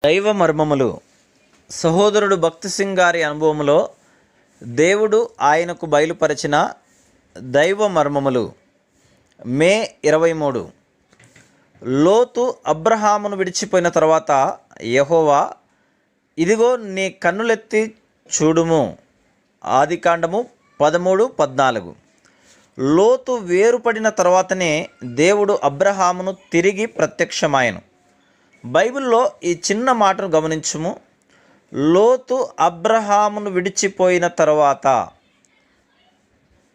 దైవ మర్మములు. సహోదరుడు భక్తి సింగ్ గారి అనుభవములో దేవుడు ఆయనకు బయలుపరిచిన దైవ మర్మములు. మే 23. లోతు అబ్రహామును విడిచిపోయిన తర్వాత యెహోవా, ఇదిగో నీ కన్నులెత్తి చూడుము. ఆదికాండము 13:14. లోతు వేరుపడిన తర్వాతనే దేవుడు అబ్రహామును తిరిగి ప్రత్యక్షమాయను. బైబిల్లో ఈ చిన్న మాటను గమనించుము. లోతు అబ్రహామును విడిచిపోయిన తర్వాత,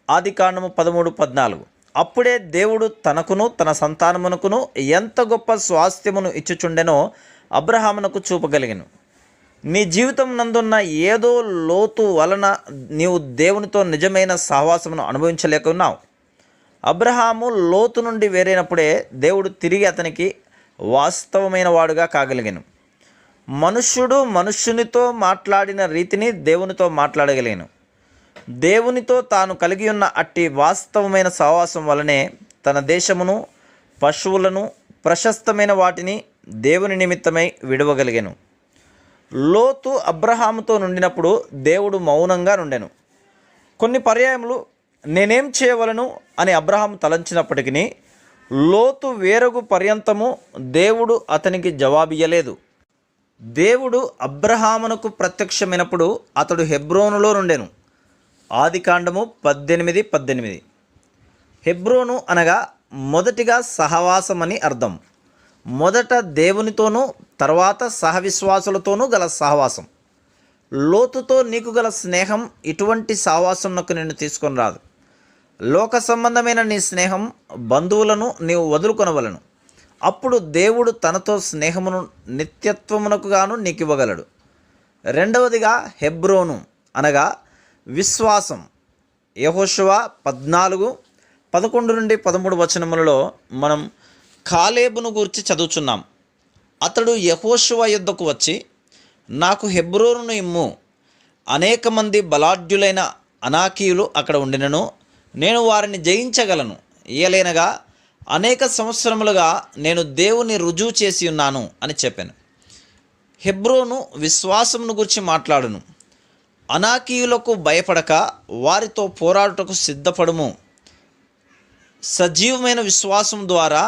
ఆదికాండము 13:14. అప్పుడే దేవుడు తనకును తన సంతానమునకును ఎంత గొప్ప స్వాస్థ్యమును ఇచ్చుచుండెనో అబ్రహామునకు చూపగలిగెను. నీ జీవితం నందున్న ఏదో లోతు వలన నీవు దేవునితో నిజమైన సహవాసమును అనుభవించలేకున్నావు. అబ్రహాము లోతు నుండి వేరైనప్పుడే దేవుడు తిరిగి అతనికి వాస్తవమైన వాడుగా కాగలిగాను. మనుష్యుడు మనుష్యునితో మాట్లాడిన రీతిని దేవునితో మాట్లాడగలిగాను. దేవునితో తాను కలిగి ఉన్న అట్టి వాస్తవమైన సహవాసం వలనే తన దేశమును, పశువులను, ప్రశస్తమైన వాటిని దేవుని నిమిత్తమై విడవగలిగాను. లోతు అబ్రహాముతో నుండినప్పుడు దేవుడు మౌనంగా నుండెను. కొన్ని పర్యాయములు నేనేం చేయవలను అని అబ్రహాము తలంచినప్పటికీ లోతు వేరగు పర్యంతము దేవుడు అతనికి జవాబియ్యలేదు. దేవుడు అబ్రహామునకు ప్రత్యక్షమైనప్పుడు అతడు హెబ్రోనులో నుండెను. ఆదికాండము 18:18. హెబ్రోను అనగా మొదటిగా సహవాసమని అర్థం. మొదట దేవునితోనూ తర్వాత సహవిశ్వాసులతోనూ గల సహవాసం. లోతుతో నీకు గల స్నేహం ఇటువంటి సహవాసంనకు నిన్ను తీసుకొని రాదు. లోక సంబంధమైన నీ స్నేహం, బంధువులను నీవు వదులుకొనవలను. అప్పుడు దేవుడు తనతో స్నేహమును నిత్యత్వమునకు గాను నీకు ఇవ్వగలడు. రెండవదిగా హెబ్రోను అనగా విశ్వాసం. యెహోషువ 14:11-13 వచనములలో మనం కాలేబును గూర్చి చదువుచున్నాం. అతడు యెహోషువ యొద్దకు వచ్చి, నాకు హెబ్రోనును ఇమ్ము, అనేక మంది బలాఢ్యులైన అనాకీయులు అక్కడ ఉండినను నేను వారిని జయించగలను. ఇయలేనగా అనేక సంవత్సరములుగా నేను దేవుని రుజువు చేసి ఉన్నాను అని చెప్పాను. హెబ్రోను విశ్వాసమును గురించి మాట్లాడును. అనాకీయులకు భయపడక వారితో పోరాడుటకు సిద్ధపడుము. సజీవమైన విశ్వాసం ద్వారా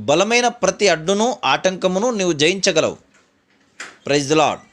బలమైన ప్రతి అడ్డును, ఆటంకమును నీవు జయించగలవు. Praise the lord.